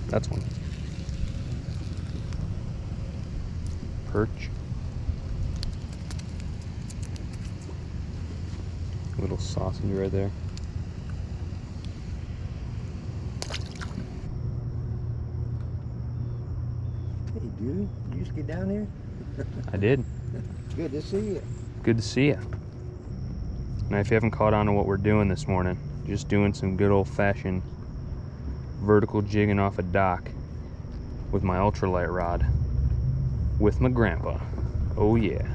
That's one. Perch. Little sausage right there. Hey dude, you just get down here? I did. Good to see you. Good to see you. Now if you haven't caught on to what we're doing this morning, just doing some good old-fashioned vertical jigging off a dock with my ultralight rod with my grandpa. Oh yeah,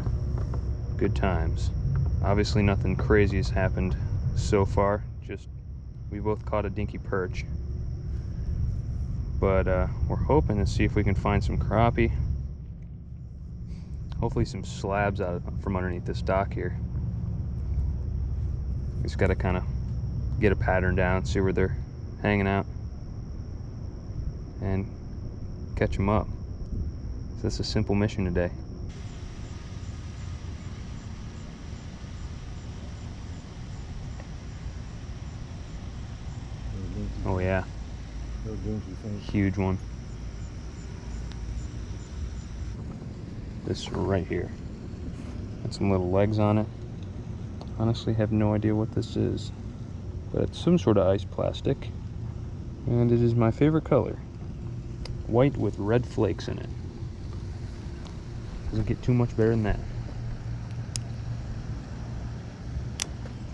good times. Obviously nothing crazy has happened so far, just we both caught a dinky perch, but we're hoping to see if we can find some crappie, hopefully some slabs out from underneath this dock here. We just got to kind of get a pattern down, see where they're hanging out, and catch them up. So that's a simple mission today. Oh yeah, huge one. This right here, got some little legs on it. Honestly have no idea what this is, but it's some sort of ice plastic, and it is my favorite color, white with red flakes in it. Doesn't get too much better than that.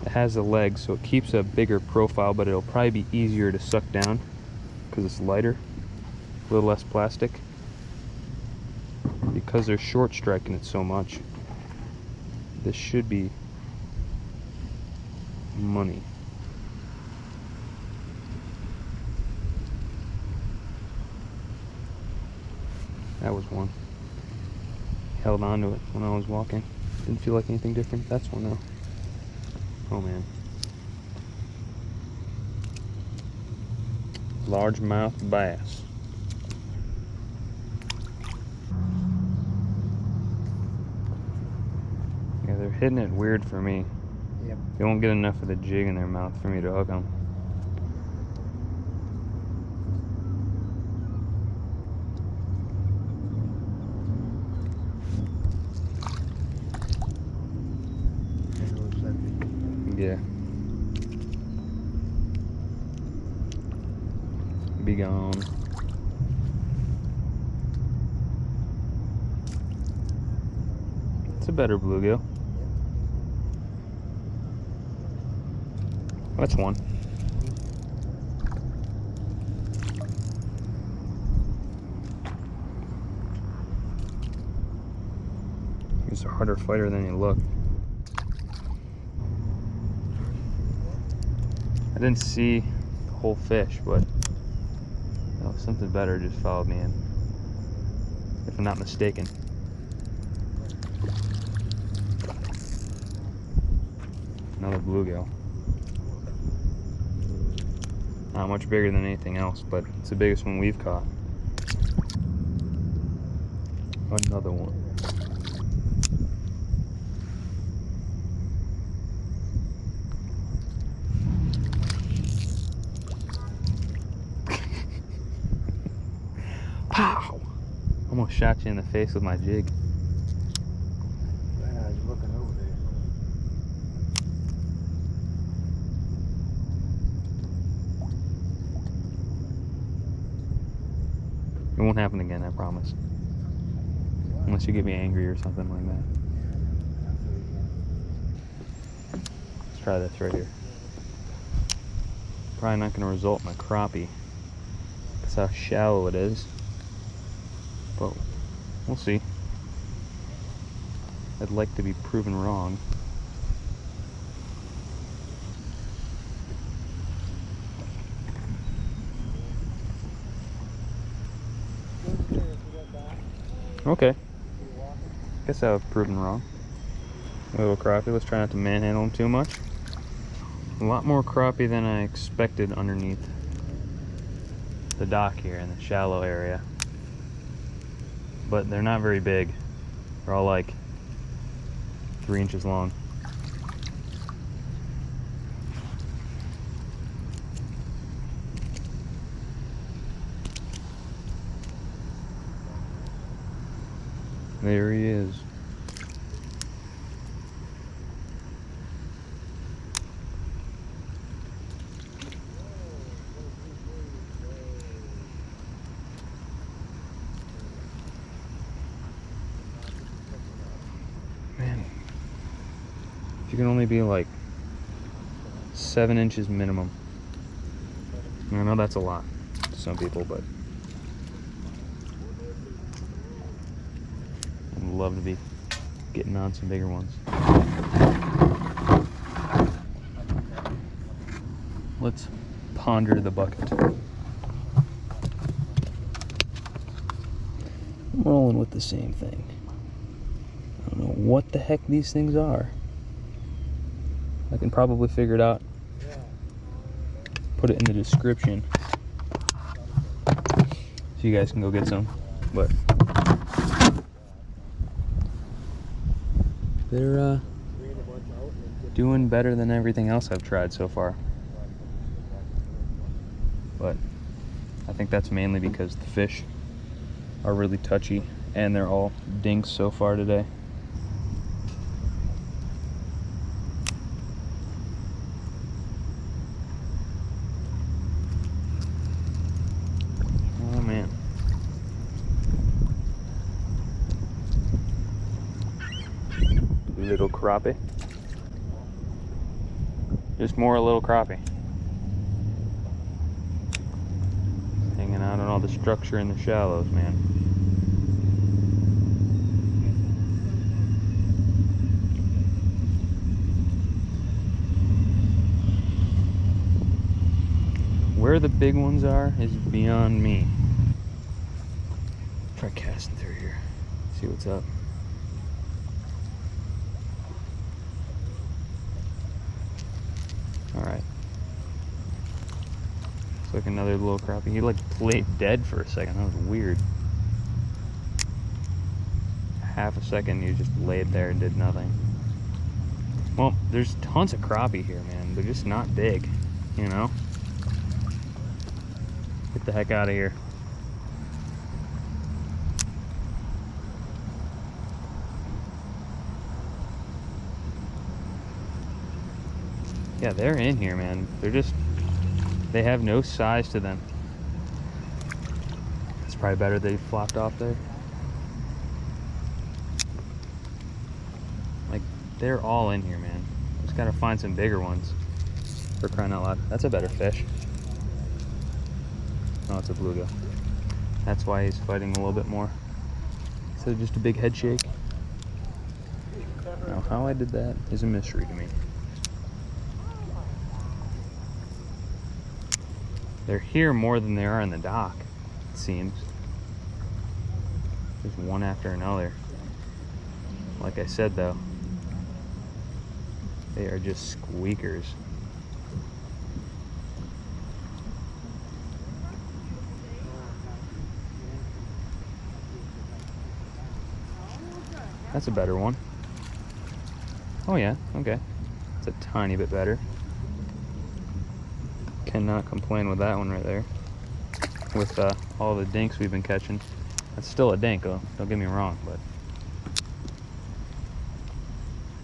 It has a leg, so it keeps a bigger profile, but it'll probably be easier to suck down because it's lighter, a little less plastic. Because they're short striking it so much, this should be money. That was one. Held on to it when I was walking. Didn't feel like anything different. That's one though. Oh man. Largemouth bass. Yeah, they're hitting it weird for me. Yep. They won't get enough of the jig in their mouth for me to hook them. Yeah. Be gone. It's a better bluegill. That's one. He's a harder fighter than he looked. I didn't see the whole fish, but you know, something better just followed me in, if I'm not mistaken. Another bluegill. Not much bigger than anything else, but it's the biggest one we've caught. Another one. Pow! Almost shot you in the face with my jig. I was looking over there. It won't happen again, I promise. Unless you get me angry or something like that. Let's try this right here. Probably not going to result in a crappie. That's how shallow it is. But we'll see. I'd like to be proven wrong. Okay. Guess I've proven wrong. A little crappie. Let's try not to manhandle them too much. A lot more crappie than I expected underneath the dock here in the shallow area. But they're not very big. They're all like 3 inches long. There he is. Man, if you can only be like 7 inches minimum. I know that's a lot to some people, but I'd love to be getting on some bigger ones. Let's ponder the bucket. I'm rolling with the same thing. I don't know what the heck these things are. I can probably figure it out. Put it in the description so you guys can go get some. But they're doing better than everything else I've tried so far. But I think that's mainly because the fish are really touchy and they're all dinks so far today. Oh man. Little crappie. Just more little crappie. Hanging out on all the structure in the shallows, man. Where the big ones are is beyond me. Try casting through here. See what's up. Alright. It's like another little crappie. He like played dead for a second. That was weird. Half a second he just laid there and did nothing. Well, there's tons of crappie here, man. They're just not big, you know? Get the heck out of here. Yeah, they're in here, man. They have no size to them. It's probably better they flopped off there. Like, they're all in here, man. Just gotta find some bigger ones. For crying out loud. That's a better fish. No, it's a bluegill. That's why he's fighting a little bit more. So just a big head shake. Now, how I did that is a mystery to me. They're here more than they are in the dock, it seems. There's one after another. Like I said, though, they are just squeakers. That's a better one. Oh yeah, okay. It's a tiny bit better. Cannot complain with that one right there. With all the dinks we've been catching. That's still a dink, though. Don't get me wrong, but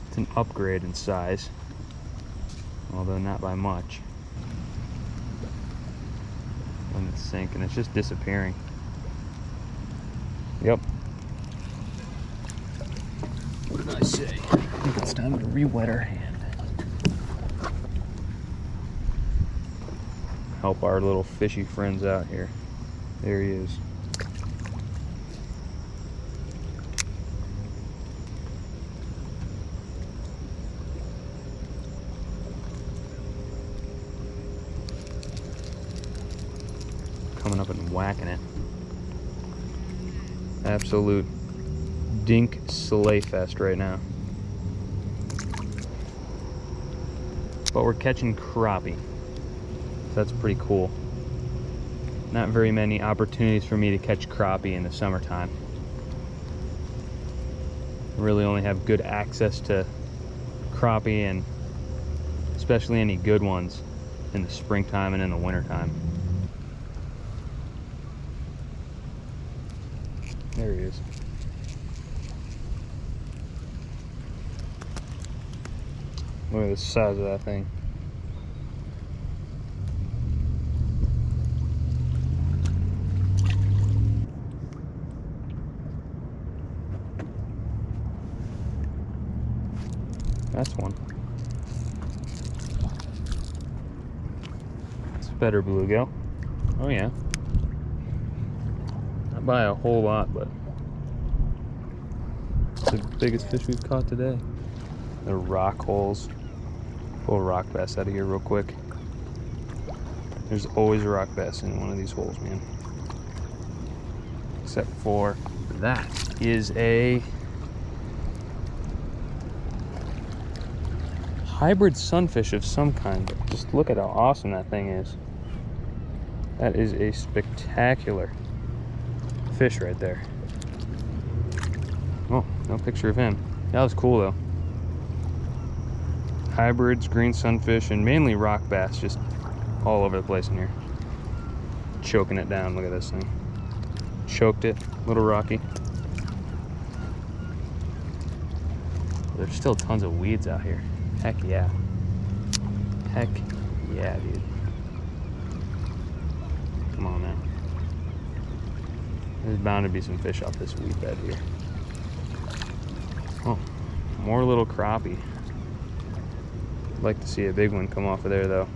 it's an upgrade in size. Although not by much. When it's sinking, it's just disappearing. Yep. What did I say? I think it's time to re-wet our hand. Help our little fishy friends out here. There he is. Coming up and whacking it. Absolute dink sleigh fest right now. But we're catching crappie. That's pretty cool. Not very many opportunities for me to catch crappie in the summertime. Really only have good access to crappie, and especially any good ones, in the springtime and in the wintertime. There he is. Look at the size of that thing. That's one. It's a better bluegill. Oh yeah. Not by a whole lot, but it's the biggest fish we've caught today. The rock holes. Pull a rock bass out of here real quick. There's always a rock bass in one of these holes, man. Except for that is a hybrid sunfish of some kind. Just look at how awesome that thing is. That is a spectacular fish right there. Oh, no picture of him. That was cool though. Hybrids, green sunfish, and mainly rock bass, just all over the place in here. Choking it down, look at this thing. Choked it, a little rocky. There's still tons of weeds out here. Heck yeah. Heck yeah, dude. Come on now. There's bound to be some fish off this weed bed here. Oh, more little crappie. I'd like to see a big one come off of there though.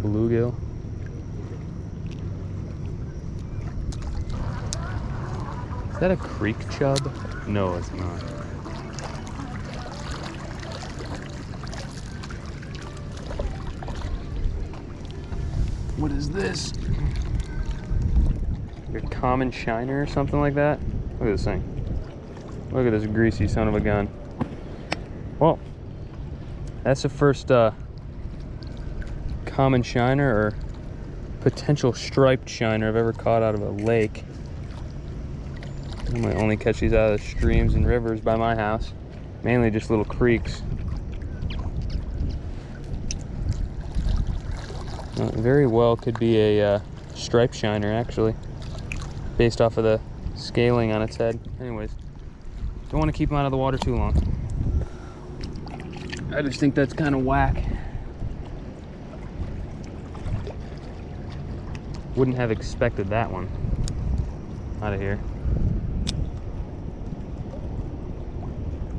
Bluegill. Is that a creek chub? No, it's not. What is this? Like a common shiner or something like that? Look at this thing. Look at this greasy son of a gun. Well, that's the first common shiner or potential striped shiner I've ever caught out of a lake. I might only catch these out of the streams and rivers by my house. Mainly just little creeks. Very well could be a striped shiner actually, based off of the scaling on its head. Anyways, don't want to keep them out of the water too long. I just think that's kind of whack. Wouldn't have expected that one out of here.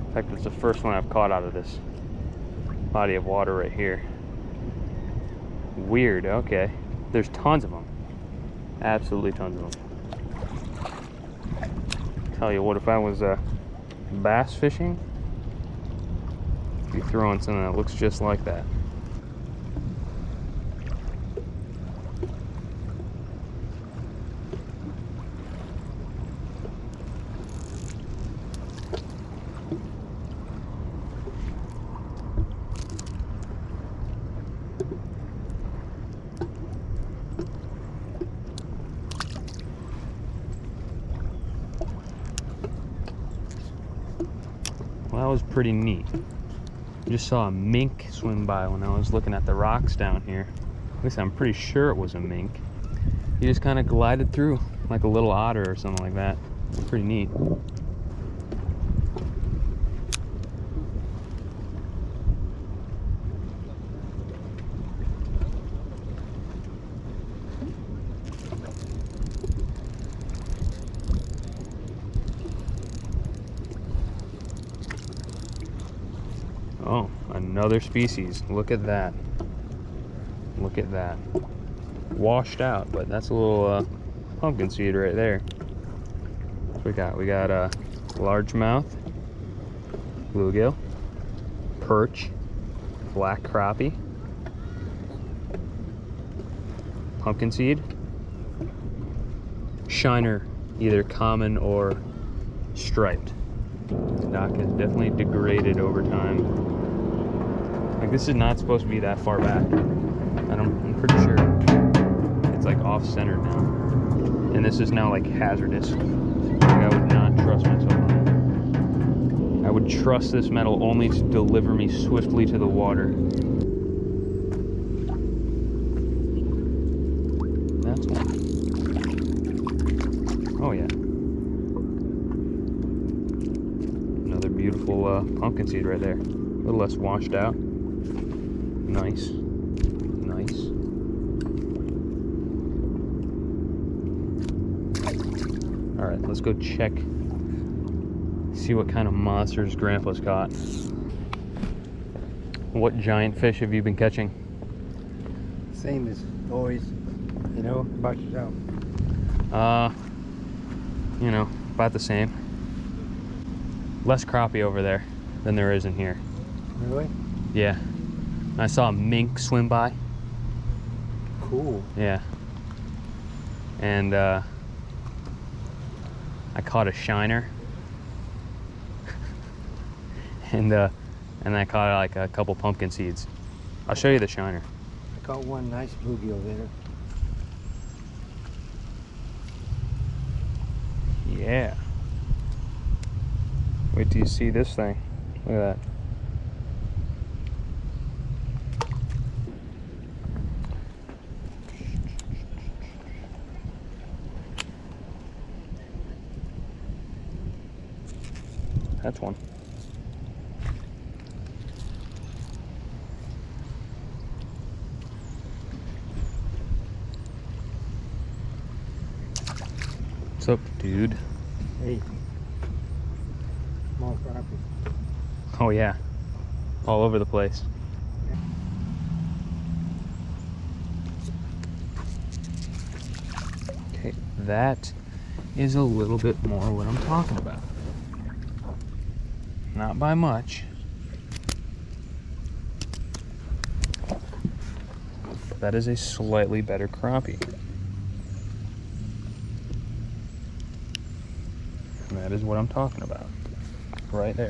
In fact, it's the first one I've caught out of this body of water right here. Weird, okay. There's tons of them. Absolutely tons of them. Tell you what, if I was bass fishing, I'd be throwing something that looks just like that. Well, that was pretty neat. I just saw a mink swim by when I was looking at the rocks down here. At least I'm pretty sure it was a mink. He just kind of glided through like a little otter or something like that. Pretty neat. Oh, another species. Look at that. Look at that. Washed out, but that's a little pumpkin seed right there. What we got? We got a largemouth, bluegill, perch, black crappie, pumpkin seed, shiner, either common or striped. The dock has definitely degraded over time. Like, this is not supposed to be that far back. I'm pretty sure. it's like off-centered now. And this is now like hazardous. Like, I would not trust myself on it. I would trust this metal only to deliver me swiftly to the water. That's one. Oh yeah. Another beautiful pumpkin seed right there. A little less washed out. Nice. Nice. Alright, let's go check. See what kind of monsters Grandpa's caught. What giant fish have you been catching? Same as always, you know, about yourself. You know, about the same. Less crappie over there than there is in here. Really? Yeah. I saw a mink swim by. Cool. Yeah. And I caught a shiner. and I caught like a couple pumpkin seeds. I'll show you the shiner. I caught one nice bluegill there. Yeah. Wait till you see this thing. Look at that. That's one. What's up, dude? Hey. Small crappie. Oh yeah, all over the place. Okay, that is a little bit more what I'm talking about. Not by much. That is a slightly better crappie. And that is what I'm talking about. Right there.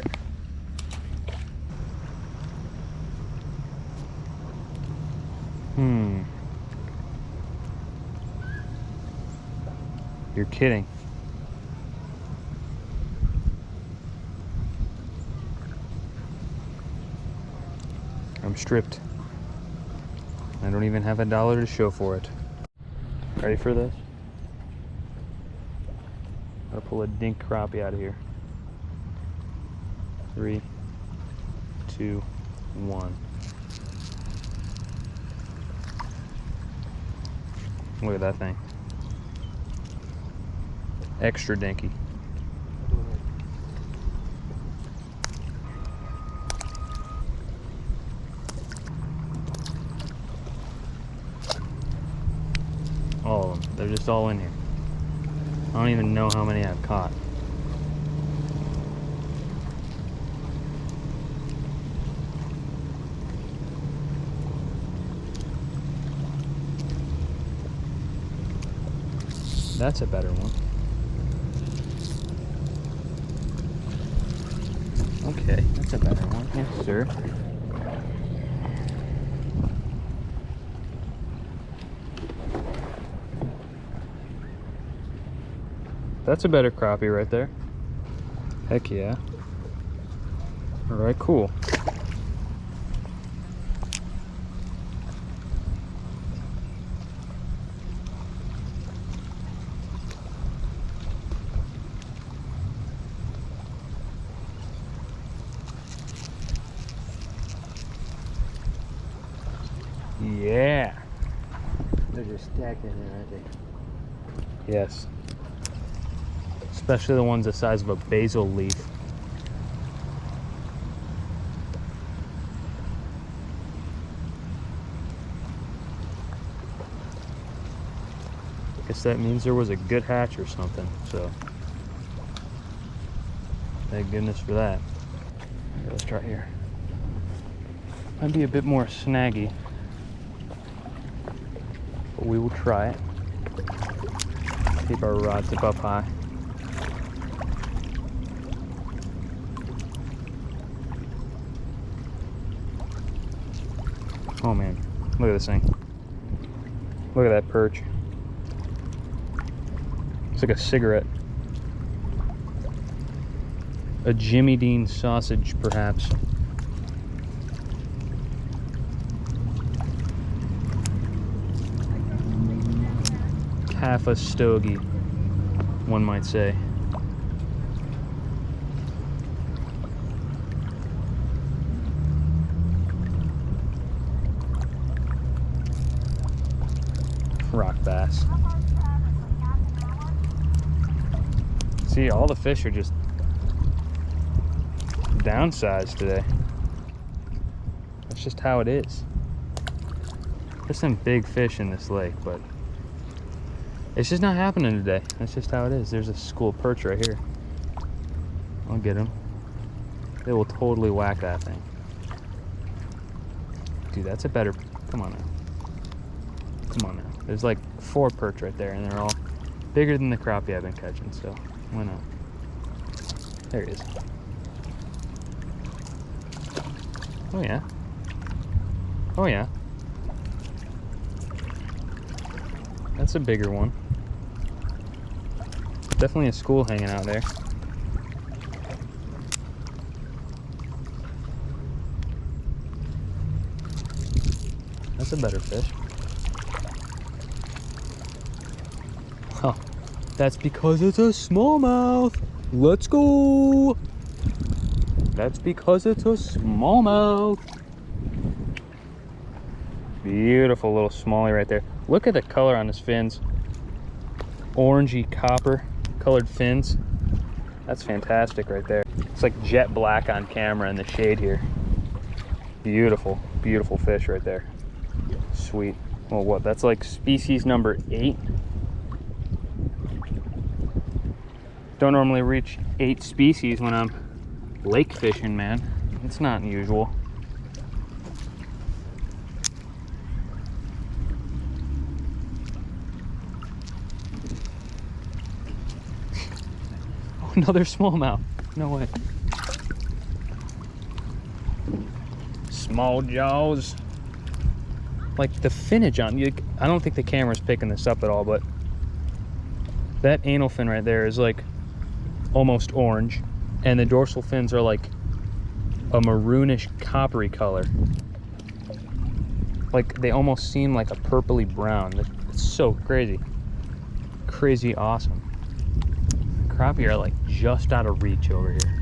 You're kidding. I'm stripped. I don't even have $1 to show for it. Ready for this? Gotta pull a dink crappie out of here. 3, 2, 1. Look at that thing. Extra dinky. All of them. They're just all in here. I don't even know how many I've caught. That's a better one. Okay, that's a better one. Yes, sir. That's a better crappie right there. Heck yeah. Alright, cool. Yeah. They're just stacked in there, aren't they? Yes. Especially the ones the size of a basil leaf. Guess that means there was a good hatch or something, so thank goodness for that. Here, let's try here. Might be a bit more snaggy, but we will try it. Keep our rod tip up high. Oh man, look at this thing. Look at that perch. It's like a cigarette. A Jimmy Dean sausage, perhaps. Half a stogie, one might say. Rock bass. See, all the fish are just downsized today. That's just how it is. There's some big fish in this lake, but it's just not happening today. That's just how it is. There's a school of perch right here. I'll get them. They will totally whack that thing. Dude, that's a better... Come on now. Come on now. There's like 4 perch right there, and they're all bigger than the crappie I've been catching, so why not? There he is. Oh yeah. Oh yeah. That's a bigger one. Definitely a school hanging out there. That's a better fish. Huh. That's because it's a smallmouth. Let's go. That's because it's a smallmouth. Beautiful little smallie right there. Look at the color on his fins. Orangey copper colored fins. That's fantastic right there. It's like jet black on camera in the shade here. Beautiful, beautiful fish right there. Sweet. Well, what? That's like species number 8. Don't normally reach 8 species when I'm lake fishing, man. It's not unusual. Oh, another smallmouth. No way. Small jaws. Like the finnage on you, I don't think the camera's picking this up at all, but that anal fin right there is like almost orange, and the dorsal fins are like a maroonish coppery color. Like they almost seem like a purpley brown. It's so crazy. Crazy awesome. Crappie are like just out of reach over here.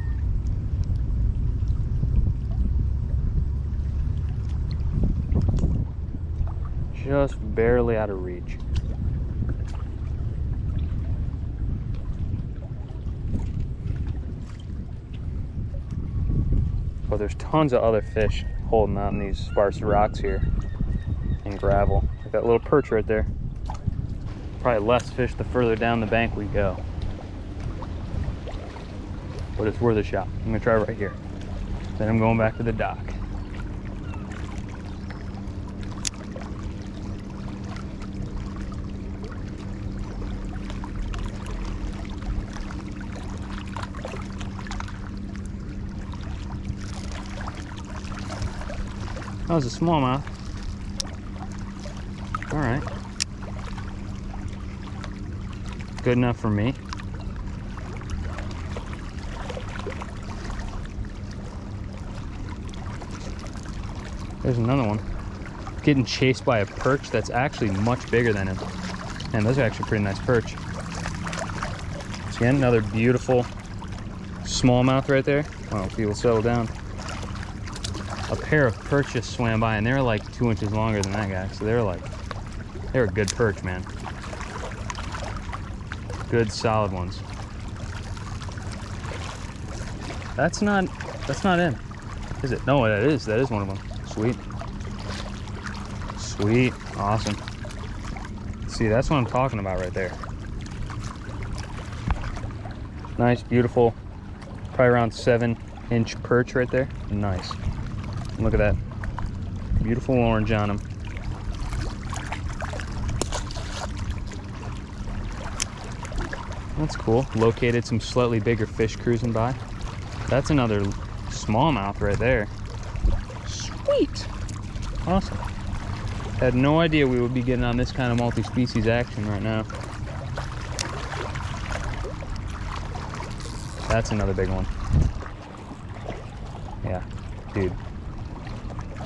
Just barely out of reach. But there's tons of other fish holding out in these sparse rocks here and gravel. Like that little perch right there. Probably less fish the further down the bank we go. But it's worth a shot. I'm gonna try right here. Then I'm going back to the dock. That was a smallmouth. All right. Good enough for me. There's another one. Getting chased by a perch that's actually much bigger than him. And those are actually pretty nice perch. So again, another beautiful smallmouth right there. Oh, if he will settle down. A pair of perch just swam by, and they're like 2 inches longer than that guy. So they're a good perch, man. Good solid ones. That's not him, is it? No, that is one of them. Sweet. Sweet, awesome. See, that's what I'm talking about right there. Nice, beautiful, probably around 7-inch perch right there. Nice. Look at that. Beautiful orange on him. That's cool. Located some slightly bigger fish cruising by. That's another smallmouth right there. Sweet. Awesome. Had no idea we would be getting on this kind of multi-species action right now. That's another big one. Yeah, dude.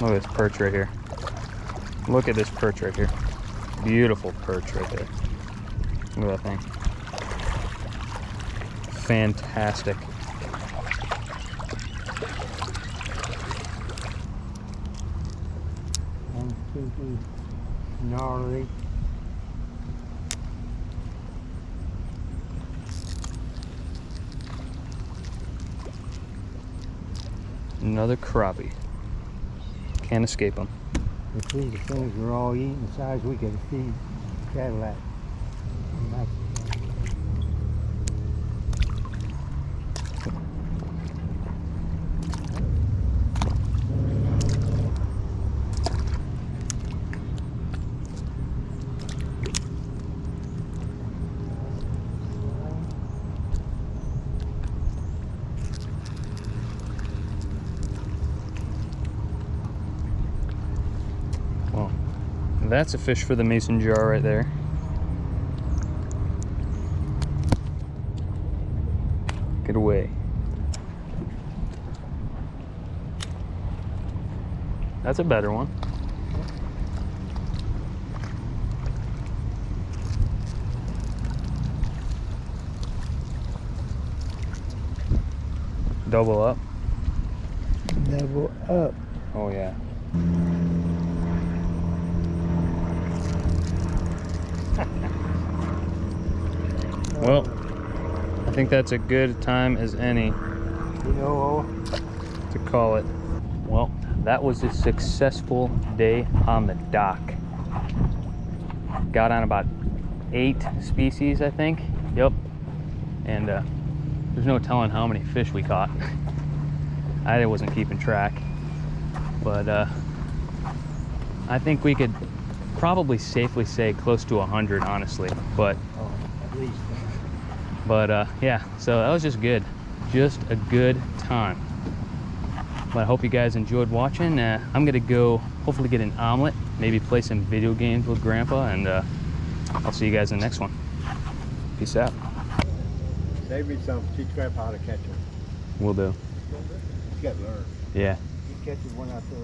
Look at this perch right here. Look at this perch right here. Beautiful perch right there. Look at that thing. Fantastic. Gnarly. Another crappie. Can't escape them. If these things were all eating size, we could feed Cadillac. Well, that's a fish for the mason jar right there. Get away. That's a better one. Double up. Double up. Oh yeah. Well, I think that's a good time as any You know, to call it. Well, that was a successful day on the dock. Got on about 8 species, I think. Yep. And there's no telling how many fish we caught. I wasn't keeping track. But I think we could probably safely say close to 100, honestly. But at least. Yeah, so that was just good. Just a good time. But I hope you guys enjoyed watching. I'm gonna go hopefully get an omelet, maybe play some video games with Grandpa, and I'll see you guys in the next one. Peace out. Save me some. Teach Grandpa how to catch them. Will do. You got to learn. Yeah. He catches one out there.